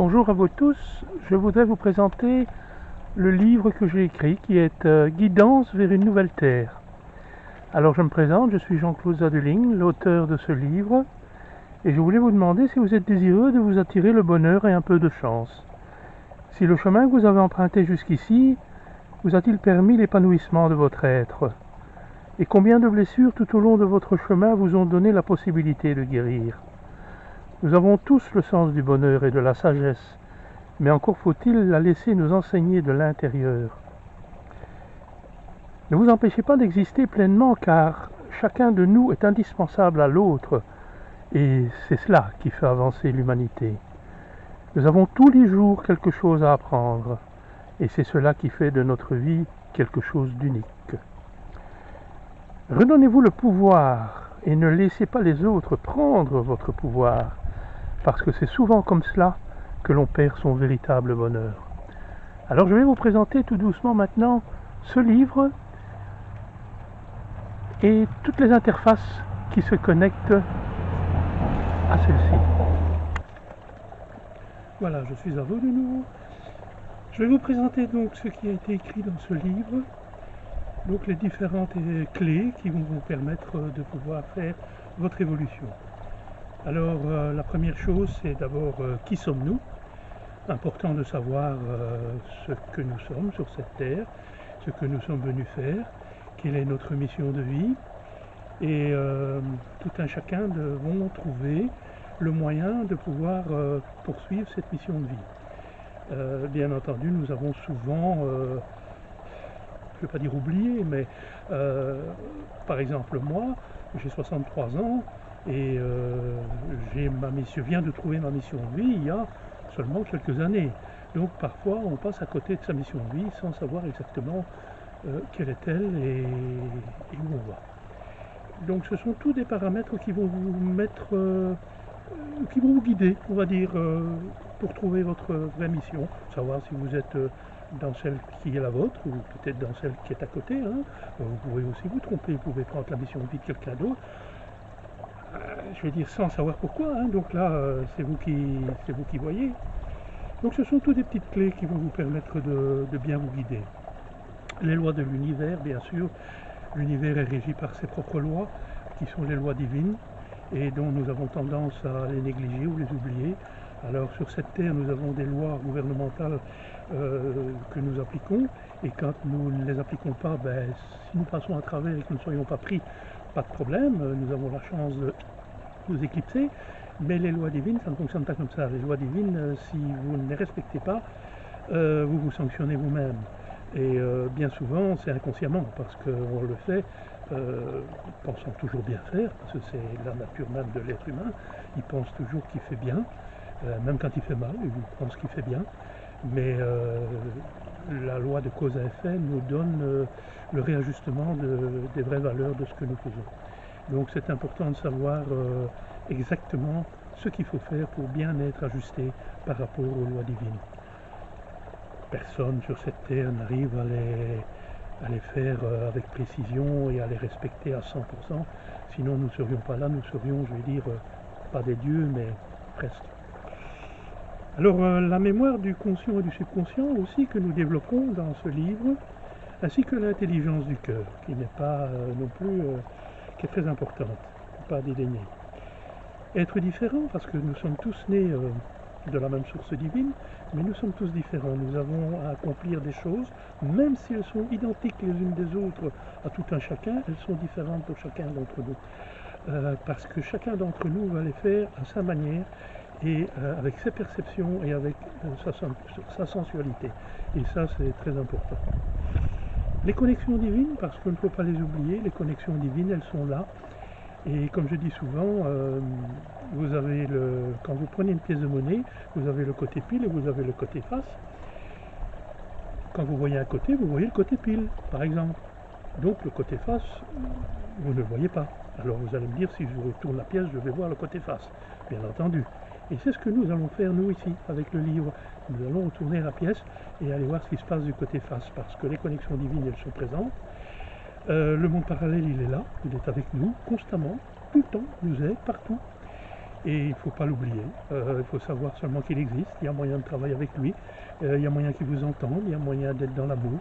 Bonjour à vous tous, je voudrais vous présenter le livre que j'ai écrit qui est Guidance vers une nouvelle terre. Alors je me présente, je suis Jean-Claude Zadeling, l'auteur de ce livre, et je voulais vous demander si vous êtes désireux de vous attirer le bonheur et un peu de chance. Si le chemin que vous avez emprunté jusqu'ici vous a-t-il permis l'épanouissement de votre être? Et combien de blessures tout au long de votre chemin vous ont donné la possibilité de guérir? Nous avons tous le sens du bonheur et de la sagesse, mais encore faut-il la laisser nous enseigner de l'intérieur. Ne vous empêchez pas d'exister pleinement, car chacun de nous est indispensable à l'autre, et c'est cela qui fait avancer l'humanité. Nous avons tous les jours quelque chose à apprendre, et c'est cela qui fait de notre vie quelque chose d'unique. Redonnez-vous le pouvoir, et ne laissez pas les autres prendre votre pouvoir, parce que c'est souvent comme cela que l'on perd son véritable bonheur. Alors je vais vous présenter tout doucement maintenant ce livre et toutes les interfaces qui se connectent à celle-ci. Voilà, je suis à vous de nouveau. Je vais vous présenter donc ce qui a été écrit dans ce livre, donc les différentes clés qui vont vous permettre de pouvoir faire votre évolution. Alors la première chose, c'est d'abord qui sommes-nous? Important de savoir ce que nous sommes sur cette terre, ce que nous sommes venus faire, quelle est notre mission de vie, et tout un chacun devront trouver le moyen de pouvoir poursuivre cette mission de vie. Bien entendu, nous avons souvent, je ne vais pas dire oublié, mais par exemple moi, j'ai 63 ans, et je viens de trouver ma mission de vie il y a seulement quelques années. Donc parfois on passe à côté de sa mission de vie sans savoir exactement quelle est-elle et où on va. Donc ce sont tous des paramètres qui vont vous mettre, qui vont vous guider, on va dire, pour trouver votre vraie mission, savoir si vous êtes dans celle qui est la vôtre ou peut-être dans celle qui est à côté. Hein. Vous pouvez aussi vous tromper, vous pouvez prendre la mission de vie de quelqu'un d'autre. Je vais dire sans savoir pourquoi, hein. Donc là c'est vous qui voyez. Donc ce sont toutes des petites clés qui vont vous permettre de bien vous guider. Les lois de l'univers, bien sûr, l'univers est régi par ses propres lois, qui sont les lois divines, et dont nous avons tendance à les négliger ou les oublier. Alors sur cette terre, nous avons des lois gouvernementales que nous appliquons, et quand nous ne les appliquons pas, si nous passons à travers et que nous ne soyons pas pris, pas de problème, nous avons la chance de nous éclipser, mais les lois divines, ça ne fonctionne pas comme ça. Les lois divines, si vous ne les respectez pas, vous vous sanctionnez vous-même. Et bien souvent, c'est inconsciemment, parce qu'on le fait pensant toujours bien faire, parce que c'est la nature même de l'être humain. Il pense toujours qu'il fait bien, même quand il fait mal, il pense qu'il fait bien. Mais la loi de cause à effet nous donne le réajustement des vraies valeurs de ce que nous faisons. Donc c'est important de savoir exactement ce qu'il faut faire pour bien être ajusté par rapport aux lois divines. Personne sur cette terre n'arrive à les faire avec précision et à les respecter à 100%, sinon nous ne serions pas là, nous serions, je vais dire, pas des dieux, mais presque. Alors la mémoire du conscient et du subconscient aussi que nous développons dans ce livre, ainsi que l'intelligence du cœur, qui n'est pas non plus, qui est très importante, pas dédaigner. Être différent, parce que nous sommes tous nés de la même source divine, mais nous sommes tous différents. Nous avons à accomplir des choses, même si elles sont identiques les unes des autres à tout un chacun, elles sont différentes pour chacun d'entre nous. Parce que chacun d'entre nous va les faire à sa manière, et avec ses perceptions et avec sa sensualité. Et ça, c'est très important. Les connexions divines, parce qu'il ne faut pas les oublier, les connexions divines, elles sont là. Et comme je dis souvent, vous avez quand vous prenez une pièce de monnaie, vous avez le côté pile et vous avez le côté face. Quand vous voyez un côté, vous voyez le côté pile, par exemple. Donc le côté face, vous ne le voyez pas. Alors vous allez me dire, si je retourne la pièce, je vais voir le côté face, bien entendu. Et c'est ce que nous allons faire, nous, ici, avec le livre. Nous allons retourner la pièce et aller voir ce qui se passe du côté face, parce que les connexions divines, elles sont présentes. Le monde parallèle, il est là, il est avec nous, constamment, tout le temps, nous aide, partout. et il ne faut pas l'oublier. Il faut savoir seulement qu'il existe, il y a moyen de travailler avec lui, il y a moyen qu'il vous entende, il y a moyen d'être dans l'amour.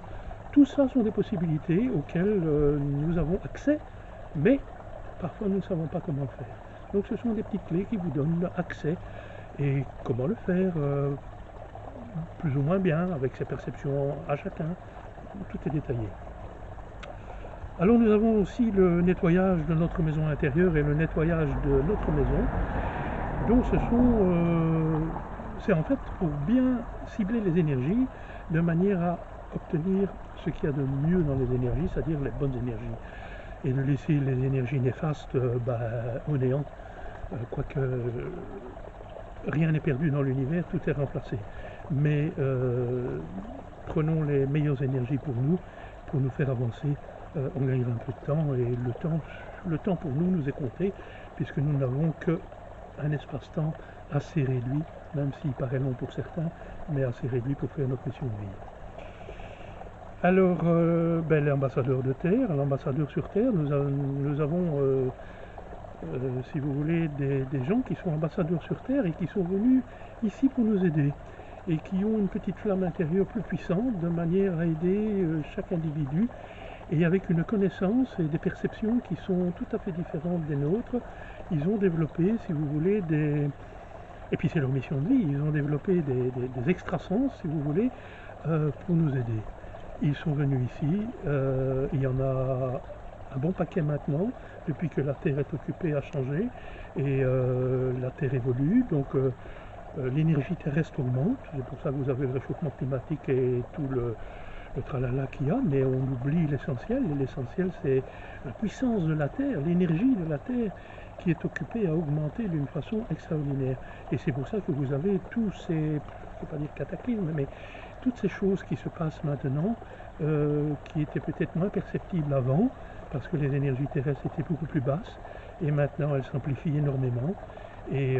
Tout ça sont des possibilités auxquelles nous avons accès, mais parfois nous ne savons pas comment le faire. Donc ce sont des petites clés qui vous donnent accès et comment le faire plus ou moins bien, avec ses perceptions à chacun. Tout est détaillé. Alors nous avons aussi le nettoyage de notre maison intérieure et le nettoyage de notre maison. Donc c'est en fait pour bien cibler les énergies de manière à obtenir ce qu'il y a de mieux dans les énergies, c'est-à-dire les bonnes énergies. Et de laisser les énergies néfastes au néant. Quoique rien n'est perdu dans l'univers, tout est remplacé. Mais prenons les meilleures énergies pour nous faire avancer. On gagnera un peu de temps et le temps pour nous est compté puisque nous n'avons qu'un espace-temps assez réduit, même s'il paraît long pour certains, mais assez réduit pour faire notre mission de vie. Alors, l'ambassadeur de Terre, l'ambassadeur sur Terre, nous avons, si vous voulez, des gens qui sont ambassadeurs sur Terre et qui sont venus ici pour nous aider et qui ont une petite flamme intérieure plus puissante de manière à aider chaque individu et avec une connaissance et des perceptions qui sont tout à fait différentes des nôtres. Ils ont développé, si vous voulez, et puis c'est leur mission de vie, ils ont développé des extrasens, si vous voulez, pour nous aider. Ils sont venus ici, il y en a un bon paquet maintenant, depuis que la Terre est occupée à changer, et la Terre évolue, donc l'énergie terrestre augmente, c'est pour ça que vous avez le réchauffement climatique et tout le tralala qu'il y a, mais on oublie l'essentiel, et l'essentiel c'est la puissance de la Terre, l'énergie de la Terre qui est occupée à augmenter d'une façon extraordinaire. Et c'est pour ça que vous avez tous ces, je ne veux pas dire cataclysmes, mais toutes ces choses qui se passent maintenant, qui étaient peut-être moins perceptibles avant, parce que les énergies terrestres étaient beaucoup plus basses, et maintenant elles s'amplifient énormément, et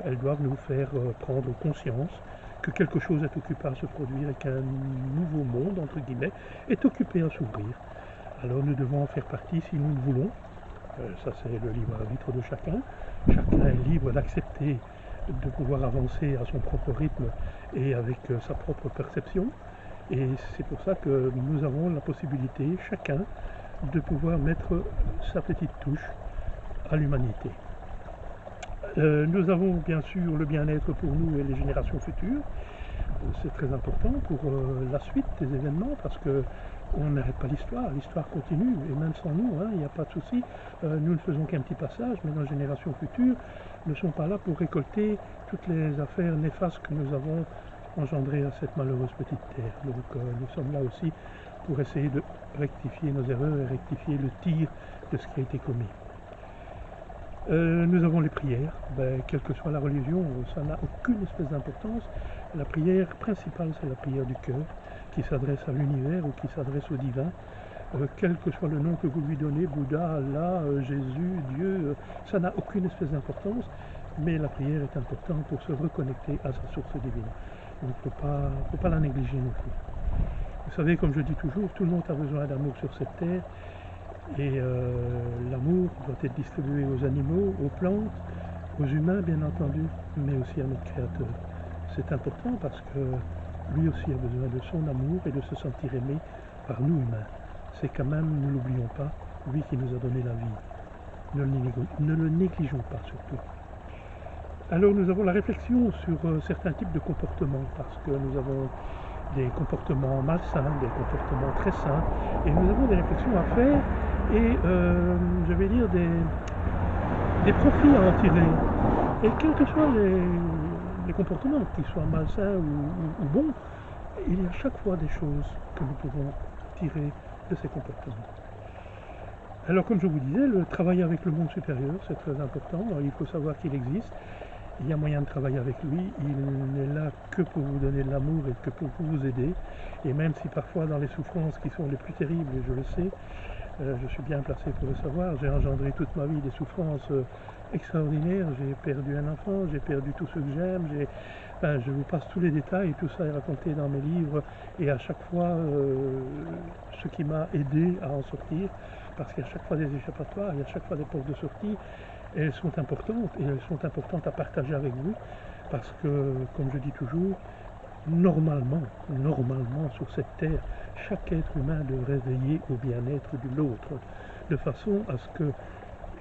elles doivent nous faire prendre conscience que quelque chose est occupé à se produire et qu'un nouveau monde, entre guillemets, est occupé à s'ouvrir. Alors nous devons en faire partie si nous le voulons. Ça c'est le libre arbitre de chacun. Chacun est libre d'accepter de pouvoir avancer à son propre rythme et avec sa propre perception. Et c'est pour ça que nous avons la possibilité, chacun, de pouvoir mettre sa petite touche à l'humanité. Nous avons bien sûr le bien-être pour nous et les générations futures. C'est très important pour la suite des événements parce que on n'arrête pas l'histoire continue et même sans nous, il n'y a pas de souci. Nous ne faisons qu'un petit passage, mais nos générations futures ne sont pas là pour récolter toutes les affaires néfastes que nous avons engendrées à cette malheureuse petite terre. Donc nous sommes là aussi pour essayer de rectifier nos erreurs et rectifier le tir de ce qui a été commis. Nous avons les prières, quelle que soit la religion, ça n'a aucune espèce d'importance. La prière principale, c'est la prière du cœur, qui s'adresse à l'univers ou qui s'adresse au divin. Quel que soit le nom que vous lui donnez, Bouddha, Allah, Jésus, Dieu, ça n'a aucune espèce d'importance, mais la prière est importante pour se reconnecter à sa source divine. Donc il ne faut pas la négliger non plus. Vous savez, comme je dis toujours, tout le monde a besoin d'amour sur cette terre. Et l'amour doit être distribué aux animaux, aux plantes, aux humains bien entendu, mais aussi à notre Créateur. C'est important parce que lui aussi a besoin de son amour et de se sentir aimé par nous humains. C'est quand même, ne l'oublions pas, lui qui nous a donné la vie. Ne le négligeons pas surtout. Alors nous avons la réflexion sur certains types de comportements parce que nous avons des comportements malsains, des comportements très sains, et nous avons des réflexions à faire et je vais dire des profits à en tirer. Et quels que soient les comportements, qu'ils soient malsains ou bons, il y a chaque fois des choses que nous pouvons tirer de ces comportements. Alors comme je vous disais, le travail avec le monde supérieur, c'est très important. Alors, il faut savoir qu'il existe. Il y a moyen de travailler avec lui, il n'est là que pour vous donner de l'amour et que pour vous aider. Et même si parfois dans les souffrances qui sont les plus terribles, et je le sais, je suis bien placé pour le savoir, j'ai engendré toute ma vie des souffrances extraordinaires, j'ai perdu un enfant, j'ai perdu tous ceux que j'aime, je vous passe tous les détails, tout ça est raconté dans mes livres, et à chaque fois, ce qui m'a aidé à en sortir, parce qu'il y a chaque fois des échappatoires, il y a chaque fois des portes de sortie, Et elles sont importantes, et elles sont importantes à partager avec vous, parce que, comme je dis toujours, normalement, sur cette terre, chaque être humain devrait veiller au bien-être de l'autre, de façon à ce que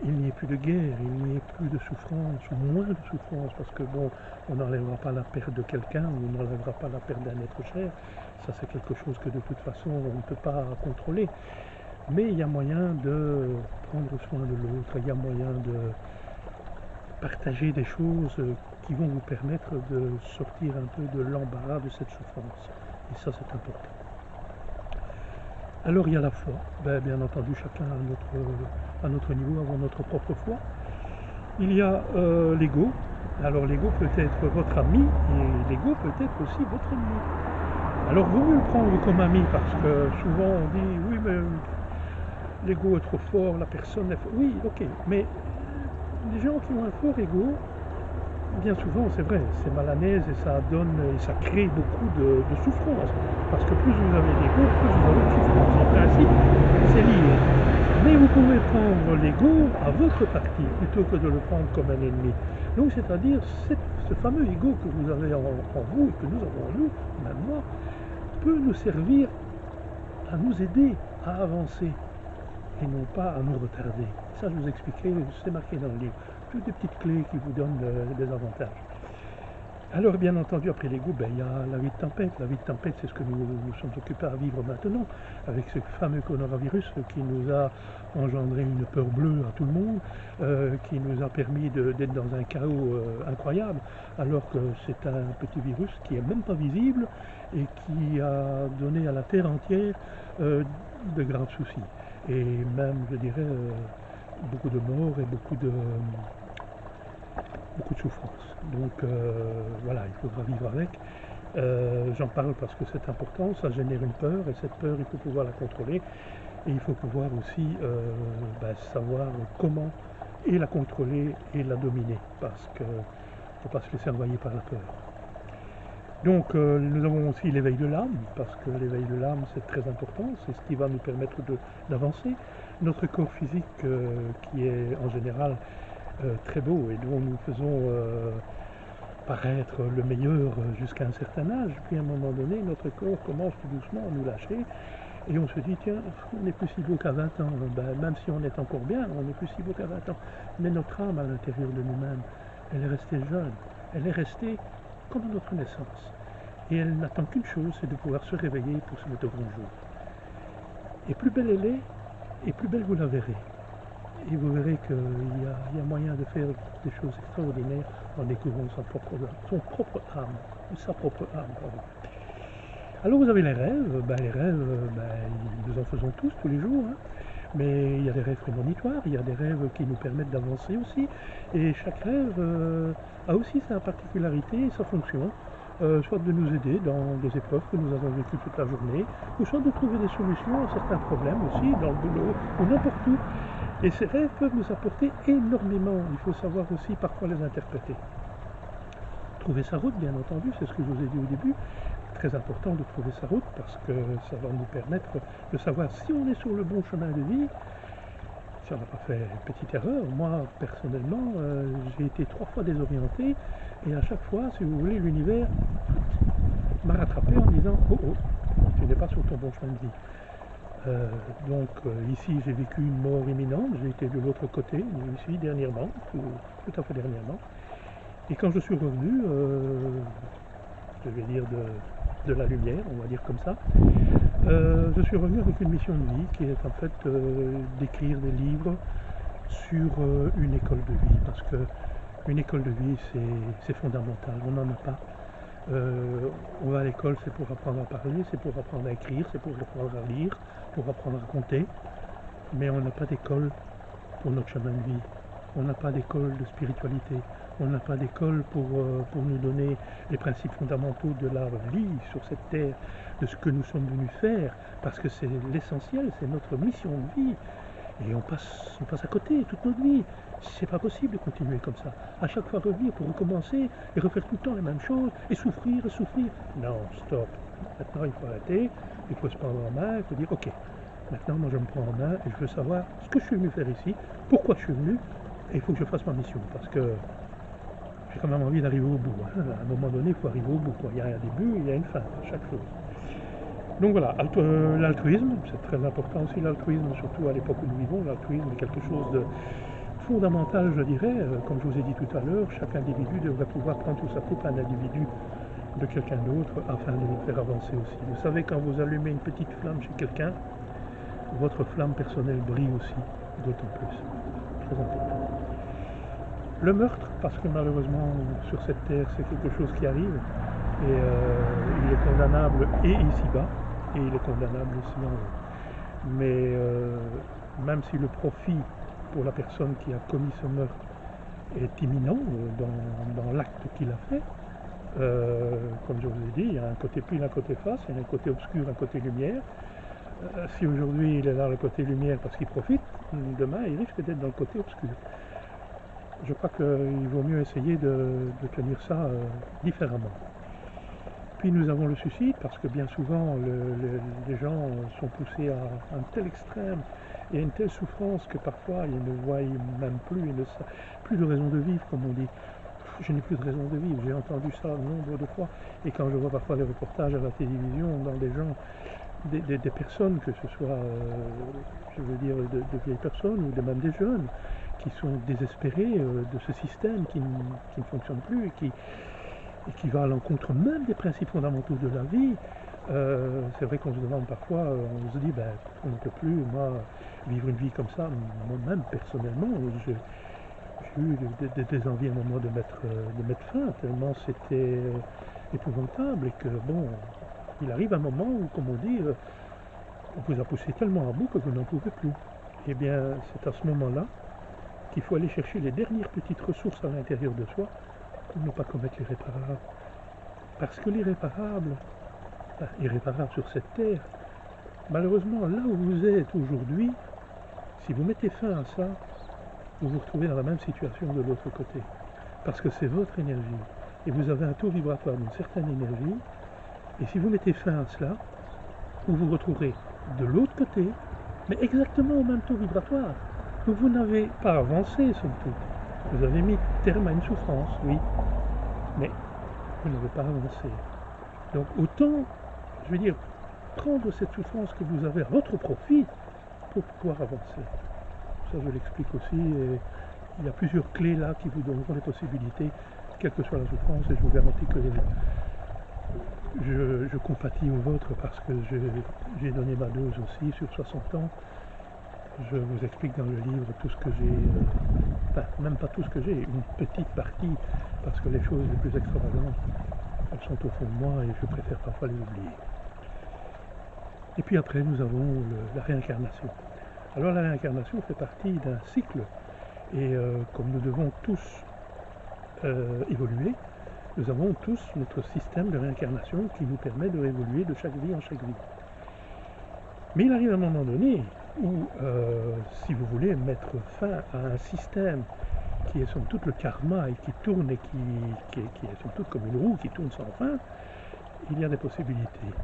il n'y ait plus de guerre, il n'y ait plus de souffrance, ou moins de souffrance, parce que bon, on n'enlèvera pas la perte de quelqu'un, ou on n'enlèvera pas la perte d'un être cher, ça c'est quelque chose que de toute façon on ne peut pas contrôler. Mais il y a moyen de prendre soin de l'autre, il y a moyen de partager des choses qui vont vous permettre de sortir un peu de l'embarras de cette souffrance. Et ça c'est important. Alors il y a la foi, bien entendu chacun à notre niveau, avoir notre propre foi. Il y a l'ego, alors l'ego peut être votre ami et l'ego peut être aussi votre ennemi. Alors vaut mieux le prendre comme ami parce que souvent on dit oui mais l'ego est trop fort, la personne est forte. Oui ok, mais les gens qui ont un fort ego, bien souvent, c'est vrai, c'est mal à l'aise et ça donne et ça crée beaucoup de souffrance. Parce que plus vous avez d'ego, plus vous avez de souffrance. En principe, c'est lié. Mais vous pouvez prendre l'ego à votre parti plutôt que de le prendre comme un ennemi. Donc, c'est-à-dire, ce fameux ego que vous avez en vous et que nous avons en nous, même moi, peut nous servir à nous aider à avancer et non pas à nous retarder. Ça, je vous expliquerai, c'est marqué dans le livre. Toutes des petites clés qui vous donnent des avantages. Alors, bien entendu, après l'ego, il y a la vie de tempête. La vie de tempête, c'est ce que nous sommes occupés à vivre maintenant, avec ce fameux coronavirus qui nous a engendré une peur bleue à tout le monde, qui nous a permis d'être dans un chaos incroyable, alors que c'est un petit virus qui n'est même pas visible et qui a donné à la Terre entière de graves soucis. Et même, je dirais, beaucoup de morts et beaucoup de souffrance. Donc voilà, il faudra vivre avec. J'en parle parce que c'est important, ça génère une peur et cette peur il faut pouvoir la contrôler et il faut pouvoir aussi savoir comment et la contrôler et la dominer parce qu'il ne faut pas se laisser envahir par la peur. Donc nous avons aussi l'éveil de l'âme, parce que l'éveil de l'âme c'est très important, c'est ce qui va nous permettre d'avancer. Notre corps physique qui est en général très beau et dont nous faisons paraître le meilleur jusqu'à un certain âge, puis à un moment donné notre corps commence tout doucement à nous lâcher et on se dit tiens, on n'est plus si beau qu'à 20 ans, même si on est encore bien, on n'est plus si beau qu'à 20 ans, mais notre âme à l'intérieur de nous-mêmes, elle est restée jeune, elle est restée comme à notre naissance. Et elle n'attend qu'une chose, c'est de pouvoir se réveiller pour se mettre au grand jour. Et plus belle elle est, et plus belle vous la verrez. Et vous verrez qu'il y a moyen de faire des choses extraordinaires en découvrant son propre âme, ou sa propre âme, pardon. Alors vous avez les rêves, nous en faisons tous les jours, hein. Mais il y a des rêves prémonitoires, il y a des rêves qui nous permettent d'avancer aussi, et chaque rêve a aussi sa particularité et sa fonction, soit de nous aider dans des épreuves que nous avons vécues toute la journée, ou soit de trouver des solutions à certains problèmes aussi, dans le boulot, ou n'importe où. Et ces rêves peuvent nous apporter énormément, il faut savoir aussi parfois les interpréter. Trouver sa route, bien entendu, c'est ce que je vous ai dit au début, très important de trouver sa route parce que ça va nous permettre de savoir si on est sur le bon chemin de vie, si on n'a pas fait une petite erreur. Moi, personnellement, j'ai été 3 fois désorienté et à chaque fois, si vous voulez, l'univers m'a rattrapé en disant « Oh, oh, tu n'es pas sur ton bon chemin de vie ». Ici, j'ai vécu une mort imminente, j'ai été de l'autre côté, ici, dernièrement, tout à fait dernièrement. Et quand je suis revenu, je vais dire de la lumière, on va dire comme ça, je suis revenu avec une mission de vie qui est en fait d'écrire des livres sur une école de vie, parce que une école de vie c'est fondamental, on n'en a pas. On va à l'école, c'est pour apprendre à parler, c'est pour apprendre à écrire, c'est pour apprendre à lire, pour apprendre à compter, mais on n'a pas d'école pour notre chemin de vie. On n'a pas d'école de spiritualité, on n'a pas d'école pour nous donner les principes fondamentaux de la vie sur cette terre, de ce que nous sommes venus faire, parce que c'est l'essentiel, c'est notre mission de vie. Et on passe à côté toute notre vie. C'est pas possible de continuer comme ça. À chaque fois revenir pour recommencer et refaire tout le temps les mêmes choses et souffrir et souffrir. Non, stop. Maintenant il faut arrêter, il faut se prendre en main, il faut dire ok, maintenant moi je me prends en main et je veux savoir ce que je suis venu faire ici, pourquoi je suis venu Et il faut que je fasse ma mission, parce que j'ai quand même envie d'arriver au bout. Hein. À un moment donné, il faut arriver au bout, quoi. Il y a un début, il y a une fin à chaque chose. Donc voilà, l'altruisme, c'est très important aussi l'altruisme, surtout à l'époque où nous vivons. L'altruisme est quelque chose de fondamental, je dirais. Comme je vous ai dit tout à l'heure, chaque individu devrait pouvoir prendre sous sa coupe un individu de quelqu'un d'autre afin de nous faire avancer aussi. Vous savez, quand vous allumez une petite flamme chez quelqu'un, votre flamme personnelle brille aussi, d'autant plus. Très important. Le meurtre, parce que malheureusement sur cette terre c'est quelque chose qui arrive et il est condamnable et ici-bas et il est condamnable aussi en haut. Mais même si le profit pour la personne qui a commis ce meurtre est imminent dans l'acte qu'il a fait, comme je vous ai dit, il y a un côté pile, un côté face, il y a un côté obscur, un côté lumière. Si aujourd'hui il est dans le côté lumière parce qu'il profite, demain il risque d'être dans le côté obscur. Je crois qu'il vaut mieux essayer de tenir ça différemment. Puis nous avons le suicide parce que bien souvent les gens sont poussés à un tel extrême et à une telle souffrance que parfois ils ne voient même plus, plus de raison de vivre, comme on dit. Je n'ai plus de raison de vivre, j'ai entendu ça nombre de fois. Et quand je vois parfois les reportages à la télévision dans des gens, des personnes, que ce soit, je veux dire, de vieilles personnes ou même des jeunes, qui sont désespérés de ce système qui ne fonctionne plus et qui va à l'encontre même des principes fondamentaux de la vie. C'est vrai qu'on se demande parfois, on se dit, ben, on ne peut plus, moi, vivre une vie comme ça. Moi-même, personnellement, j'ai eu des envies à un moment de mettre fin, tellement c'était épouvantable et que, bon, il arrive un moment où, comme on dit, on vous a poussé tellement à bout que vous n'en pouvez plus. Eh bien, c'est à ce moment-là qu'il faut aller chercher les dernières petites ressources à l'intérieur de soi pour ne pas commettre l'irréparable. Parce que l'irréparable, irréparable sur cette terre, malheureusement, là où vous êtes aujourd'hui, si vous mettez fin à ça, vous vous retrouvez dans la même situation de l'autre côté. Parce que c'est votre énergie. Et vous avez un taux vibratoire d'une certaine énergie. Et si vous mettez fin à cela, vous vous retrouverez de l'autre côté, mais exactement au même taux vibratoire. Donc vous n'avez pas avancé, somme toute. Vous avez mis terme à une souffrance, oui, mais vous n'avez pas avancé. Donc autant, je veux dire, prendre cette souffrance que vous avez à votre profit pour pouvoir avancer. Ça, je l'explique aussi, et il y a plusieurs clés là qui vous donneront des possibilités, quelle que soit la souffrance, et je vous garantis que je compatis aux vôtres parce que j'ai donné ma dose aussi sur 60 ans. Je vous explique dans le livre tout ce que j'ai, enfin même pas tout ce que j'ai, une petite partie, parce que les choses les plus extravagantes, elles sont au fond de moi et je préfère parfois les oublier. Et puis après nous avons la réincarnation. Alors la réincarnation fait partie d'un cycle et comme nous devons tous évoluer, nous avons tous notre système de réincarnation qui nous permet de évoluer de chaque vie en chaque vie. Mais il arrive un moment donné où, si vous voulez mettre fin à un système qui est somme toute le karma et qui tourne et qui est somme toute comme une roue qui tourne sans fin, il y a des possibilités.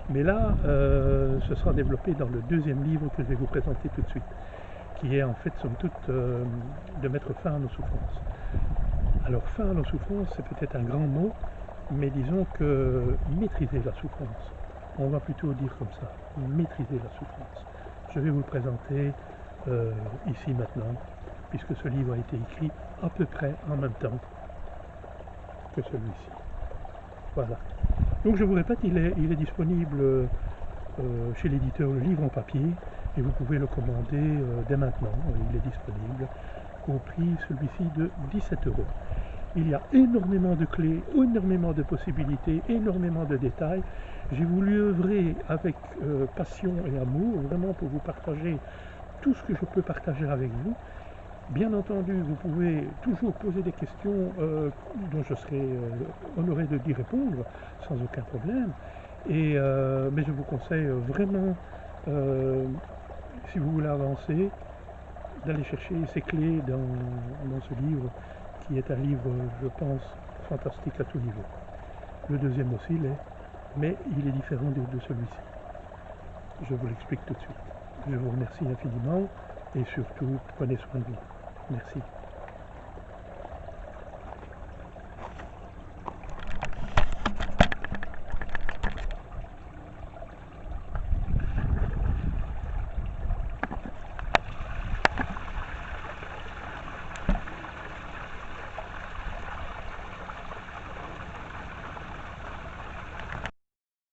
Mais là, ce sera développé dans le deuxième livre que je vais vous présenter tout de suite, qui est en fait somme toute de mettre fin à nos souffrances. Alors fin à nos souffrances, c'est peut-être un grand mot, mais disons que maîtriser la souffrance. On va plutôt dire comme ça, maîtriser la souffrance. Je vais vous le présenter ici maintenant, puisque ce livre a été écrit à peu près en même temps que celui-ci. Voilà. Donc je vous répète, il est disponible chez l'éditeur Le Livre en papier, et vous pouvez le commander dès maintenant. Il est disponible au prix celui-ci de 17 €. Il y a énormément de clés, énormément de possibilités, énormément de détails. J'ai voulu œuvrer avec passion et amour, vraiment pour vous partager tout ce que je peux partager avec vous. Bien entendu, vous pouvez toujours poser des questions dont je serai honoré d'y répondre sans aucun problème. Mais je vous conseille vraiment, si vous voulez avancer, d'aller chercher ces clés dans ce livre, qui est un livre, je pense, fantastique à tout niveau. Le deuxième aussi l'est, mais il est différent de celui-ci. Je vous l'explique tout de suite. Je vous remercie infiniment et surtout, prenez soin de vous. Merci.